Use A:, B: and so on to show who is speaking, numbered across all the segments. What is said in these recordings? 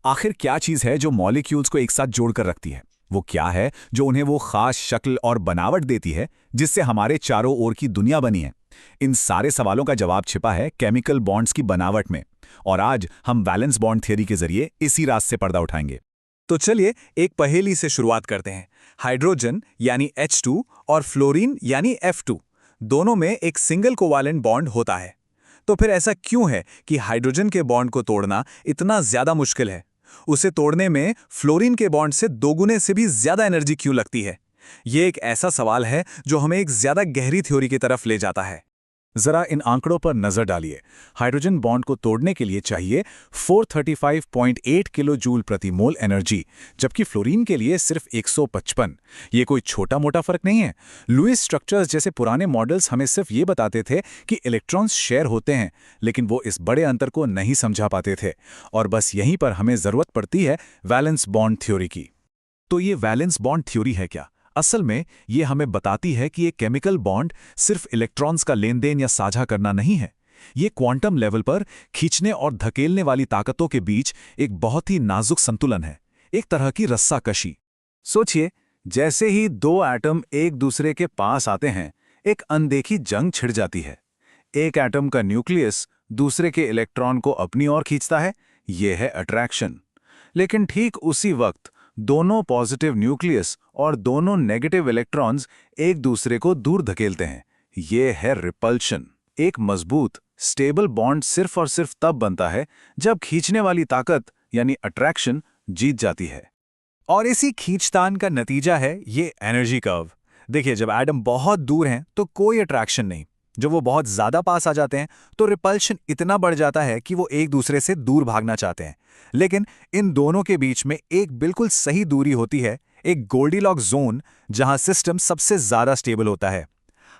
A: आखिर क्या चीज है जो मॉलिक्यूल्स को एक साथ जोड़कर रखती है? वो क्या है जो उन्हें वो खास शक्ल और बनावट देती है जिससे हमारे चारों ओर की दुनिया बनी है? इन सारे सवालों का जवाब छिपा है केमिकल बॉन्ड्स की बनावट में। और आज हम वैलेंस बॉन्ड थ्योरी के जरिए इसी राज से पर्दा उठाएंगे।
B: तो चलिए एक पहेली से शुरुआत करते हैं। हाइड्रोजन यानी H2 और फ्लोरीन यानी F2 दोनों में एक सिंगल कोवालेंट बॉन्ड होता है। तो फिर ऐसा क्यों है कि हाइड्रोजन के बॉन्ड को तोड़ना इतना ज्यादा मुश्किल है? उसे तोड़ने में फ्लोरीन के बॉन्ड से दोगुने से भी ज्यादा एनर्जी क्यों लगती है? ये एक ऐसा सवाल है जो हमें एक ज्यादा गहरी थ्योरी की तरफ ले जाता है।
A: जरा इन आंकड़ों पर नजर डालिए। हाइड्रोजन बॉन्ड को तोड़ने के लिए चाहिए 435.8 किलो जूल प्रति मोल एनर्जी, जबकि फ्लोरीन के लिए सिर्फ 155। ये कोई छोटा मोटा फर्क नहीं है। लुईस स्ट्रक्चर्स जैसे पुराने मॉडल्स हमें सिर्फ ये बताते थे कि इलेक्ट्रॉन्स शेयर होते हैं, लेकिन वो इस बड़े अंतर को नहीं समझा पाते थे। और बस यहीं पर हमें जरूरत पड़ती है वैलेंस बॉन्ड थ्योरी की। तो ये वैलेंस बॉन्ड थ्योरी है क्या? असल में ये हमें बताती है कि ये केमिकल बॉन्ड सिर्फ इलेक्ट्रॉन्स का लेन देन या साझा करना नहीं है। ये क्वांटम लेवल पर खींचने और धकेलने वाली ताकतों के बीच एक बहुत ही नाजुक संतुलन है, एक तरह की रस्साकशी। सोचिए, जैसे ही दो एटम एक दूसरे के पास आते हैं, एक अनदेखी जंग छिड़ जाती है। एक एटम का न्यूक्लियस दूसरे के इलेक्ट्रॉन को अपनी ओर खींचता है, यह है अट्रैक्शन। लेकिन ठीक उसी वक्त दोनों पॉजिटिव न्यूक्लियस और दोनों नेगेटिव इलेक्ट्रॉन्स एक दूसरे को दूर धकेलते हैं, ये है रिपल्शन। एक मजबूत स्टेबल बॉन्ड सिर्फ और सिर्फ तब बनता है जब खींचने वाली ताकत यानी अट्रैक्शन जीत जाती है।
B: और इसी खींचतान का नतीजा है ये एनर्जी कर्व। देखिए, जब एटम बहुत दूर हैं तो कोई अट्रैक्शन नहीं, जब वो बहुत ज्यादा पास आ जाते हैं तो रिपल्शन इतना बढ़ जाता है कि वो एक दूसरे से दूर भागना चाहते हैं। लेकिन इन दोनों के बीच में एक बिल्कुल सही दूरी होती है, एक गोल्डीलॉक्स जोन, जहां सिस्टम सबसे ज्यादा स्टेबल होता है।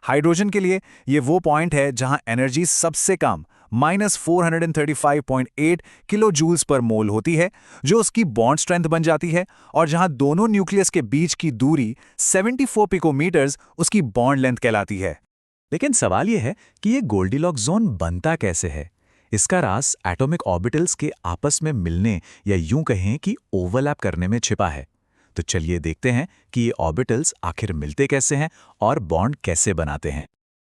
B: हाइड्रोजन के लिए ये वो पॉइंट है जहां एनर्जी सबसे कम -435.8 किलो जूल्स पर मोल होती है, जो उसकी बॉन्ड स्ट्रेंथ बन जाती है, और जहां दोनों न्यूक्लियस के बीच की दूरी 74 पिकोमीटर्स उसकी बॉन्ड लेंथ कहलाती है।
C: लेकिन सवाल यह है कि ये गोल्डीलॉक्स जोन बनता कैसे है? इसका राज एटॉमिक ऑर्बिटल्स के आपस में मिलने या यूं कहें कि ओवरलैप करने में छिपा है। तो चलिए देखते हैं कि ये ऑर्बिटल्स आखिर मिलते कैसे हैं और बॉन्ड कैसे बनाते हैं।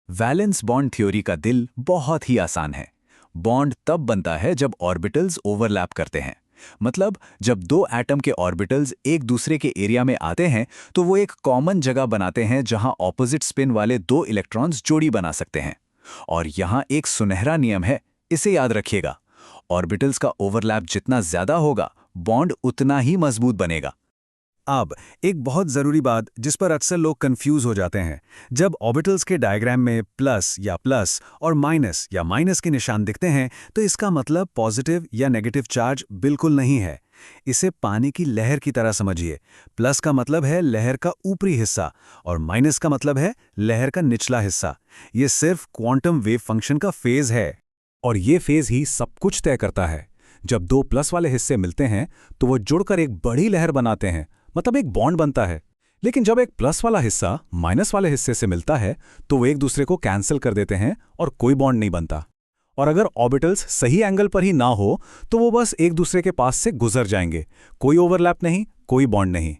A: वैलेंस बॉन्ड थ्योरी का दिल बहुत ही आसान है। बॉन्ड तब बनता है जब ऑर्बिटल्स ओवरलैप करते हैं। मतलब जब दो एटम के ऑर्बिटल्स एक दूसरे के एरिया में आते हैं तो वो एक कॉमन जगह बनाते हैं जहां ऑपोजिट स्पिन वाले दो इलेक्ट्रॉन्स जोड़ी बना सकते हैं। और यहां एक सुनहरा नियम है, इसे याद रखिएगा। ऑर्बिटल्स का ओवरलैप जितना ज्यादा होगा, बॉन्ड उतना ही मजबूत बनेगा।
B: अब एक बहुत ज़रूरी बात जिस पर अक्सर लोग कंफ्यूज हो जाते हैं, जब ऑर्बिटल्स के डायग्राम में प्लस और माइनस के निशान दिखते हैं तो इसका मतलब पॉजिटिव या नेगेटिव चार्ज बिल्कुल नहीं है। इसे पानी की लहर की तरह समझिए। प्लस का मतलब है लहर का ऊपरी हिस्सा और माइनस का मतलब है लहर का निचला हिस्सा। ये सिर्फ क्वांटम वेव फंक्शन का फेज है।
A: और ये फेज ही सब कुछ तय करता है। जब दो प्लस वाले हिस्से मिलते हैं तो वो जुड़कर एक बड़ी लहर बनाते हैं, मतलब एक बॉन्ड बनता है। लेकिन जब एक प्लस वाला हिस्सा माइनस वाले हिस्से से मिलता है तो वो एक दूसरे को कैंसिल कर देते हैं और कोई बॉन्ड नहीं बनता। और अगर ऑर्बिटल्स सही एंगल पर ही ना हो तो वो बस एक दूसरे के पास से गुजर जाएंगे। कोई ओवरलैप नहीं, कोई बॉन्ड नहीं।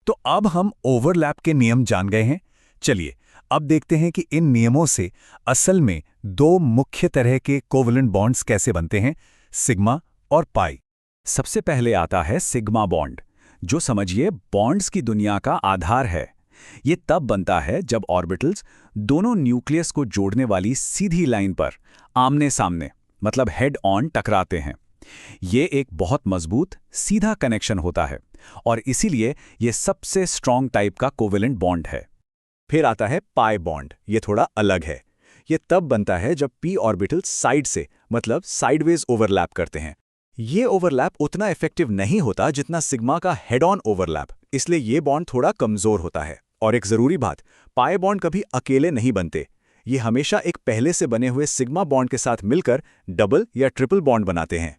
A: तो अब हम ओवरलैप के नियम जान गए हैं। चलिए अब देखते हैं कि इन नियमों से असल में दो मुख्य तरह के कोवलेंट बॉन्ड्स कैसे बनते हैं, सिग्मा और पाई। सबसे पहले आता है सिग्मा बॉन्ड, जो समझिए बॉन्ड्स की दुनिया का आधार है। ये तब बनता है जब ऑर्बिटल्स दोनों न्यूक्लियस को जोड़ने वाली सीधी लाइन पर आमने सामने, मतलब हेड ऑन, टकराते हैं। ये एक बहुत मजबूत सीधा कनेक्शन होता है और इसीलिए ये सबसे स्ट्रॉन्ग टाइप का कोवेलेंट बॉन्ड है। फिर आता है पाई बॉन्ड। ये थोड़ा अलग है। ये तब बनता है जब पी ऑर्बिटल्स साइड से, मतलब साइडवेज ओवरलैप करते हैं। ये ओवरलैप उतना इफेक्टिव नहीं होता जितना सिग्मा का हेड ऑन ओवरलैप, इसलिए ये बॉन्ड थोड़ा कमजोर होता है। और एक जरूरी बात, पाई बॉन्ड कभी अकेले नहीं बनते। ये हमेशा एक पहले से बने हुए सिग्मा बॉन्ड के साथ मिलकर डबल या ट्रिपल बॉन्ड बनाते हैं।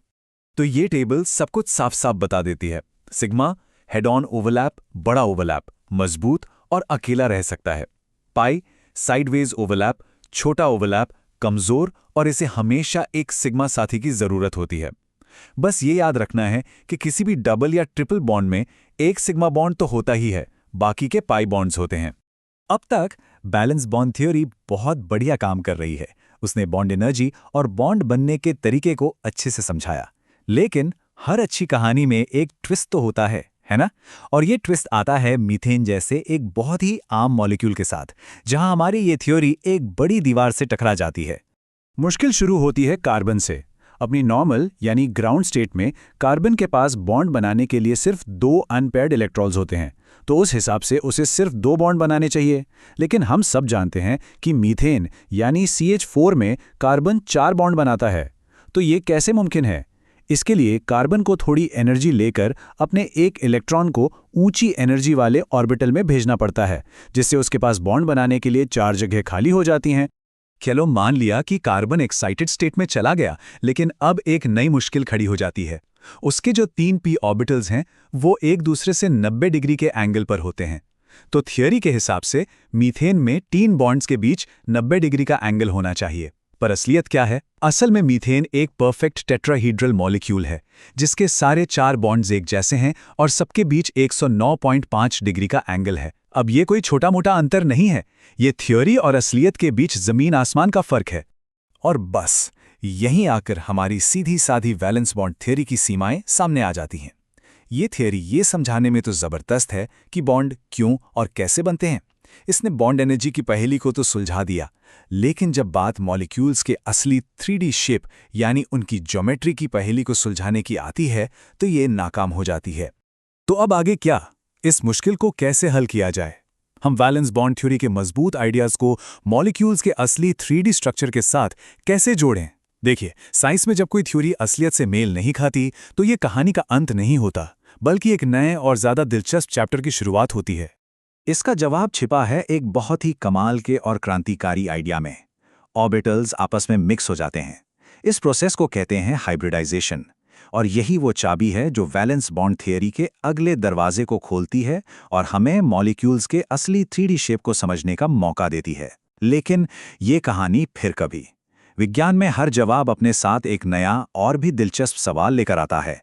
A: तो ये टेबल सब कुछ साफ साफ बता देती है। सिग्मा हेड ऑन ओवरलैप, बड़ा ओवरलैप, मजबूत और अकेला रह सकता है। पाई साइडवेज ओवरलैप, छोटा ओवरलैप, कमजोर, और इसे हमेशा एक सिग्मा साथी की जरूरत होती है।
B: बस ये याद रखना है कि किसी भी डबल या ट्रिपल बॉन्ड में एक सिग्मा बॉन्ड तो होता ही है, बाकी के पाई बॉन्ड्स होते हैं। अब तक बैलेंस बॉन्ड थ्योरी बहुत बढ़िया काम कर रही है। उसने बॉन्ड एनर्जी और बॉन्ड बनने के तरीके को अच्छे से समझाया। लेकिन हर अच्छी कहानी में एक ट्विस्ट तो होता है ना? और ये ट्विस्ट आता है मीथेन जैसे एक बहुत ही आम मॉलिक्यूल के साथ, जहां हमारी ये थ्योरी एक बड़ी दीवार से टकरा जाती है।
A: मुश्किल शुरू होती है कार्बन से। अपनी नॉर्मल यानी ग्राउंड स्टेट में कार्बन के पास बॉन्ड बनाने के लिए सिर्फ 2 अनपेयर्ड इलेक्ट्रॉन्स होते हैं, तो उस हिसाब से उसे सिर्फ 2 बॉन्ड बनाने चाहिए। लेकिन हम सब जानते हैं कि मीथेन यानी CH4 में कार्बन 4 बॉन्ड बनाता है। तो ये कैसे मुमकिन है? इसके लिए कार्बन को थोड़ी एनर्जी लेकर अपने एक इलेक्ट्रॉन को ऊंची एनर्जी वाले ऑर्बिटल में भेजना पड़ता है, जिससे उसके पास बॉन्ड बनाने के लिए 4 जगह खाली हो जाती हैं।
C: चलो मान लिया कि कार्बन एक्साइटेड स्टेट में चला गया, लेकिन अब एक नई मुश्किल खड़ी हो जाती है। उसके जो 3 p ऑर्बिटल्स हैं वो एक दूसरे से 90 डिग्री के एंगल पर होते हैं। तो थियरी के हिसाब से मीथेन में 3 बॉन्ड्स के बीच 90 डिग्री का एंगल होना चाहिए। पर असलियत क्या है? असल में मीथेन एक परफेक्ट टेट्राहीड्रल मॉलिक्यूल है, जिसके सारे 4 बॉन्ड्स एक जैसे हैं और सबके बीच 109.5 डिग्री का एंगल है। अब ये कोई छोटा मोटा अंतर नहीं है, ये थ्योरी और असलियत के बीच जमीन आसमान का फर्क है।
B: और बस यहीं आकर हमारी सीधी साधी वैलेंस बॉन्ड थ्योरी की सीमाएं सामने आ जाती हैं। ये थ्योरी ये समझाने में तो ज़बरदस्त है कि बॉन्ड क्यों और कैसे बनते हैं। इसने बॉन्ड एनर्जी की पहेली को तो सुलझा दिया, लेकिन जब बात मॉलिक्यूल्स के असली 3D शेप यानी उनकी ज्योमेट्री की पहेली को सुलझाने की आती है तो ये नाकाम हो जाती है। तो अब आगे क्या? इस मुश्किल को कैसे हल किया जाए? हम वैलेंस बॉन्ड थ्योरी के मजबूत आइडियाज को मॉलिक्यूल्स के असली 3D स्ट्रक्चर के साथ कैसे जोड़ें? देखिए, साइंस में जब कोई थ्योरी असलियत से मेल नहीं खाती तो ये कहानी का अंत नहीं होता, बल्कि एक नए और ज़्यादा दिलचस्प चैप्टर की शुरुआत होती है।
C: इसका जवाब छिपा है एक बहुत ही कमाल के और क्रांतिकारी आइडिया में। ऑर्बिटल्स आपस में मिक्स हो जाते हैं। इस प्रोसेस को कहते हैं हाइब्रिडाइजेशन, और यही वो चाबी है जो वैलेंस बॉन्ड थियरी के अगले दरवाजे को खोलती है और हमें मॉलिक्यूल्स के असली 3D शेप को समझने का मौका देती है। लेकिन ये कहानी फिर कभी। विज्ञान में हर जवाब अपने साथ एक नया और भी दिलचस्प सवाल लेकर आता है।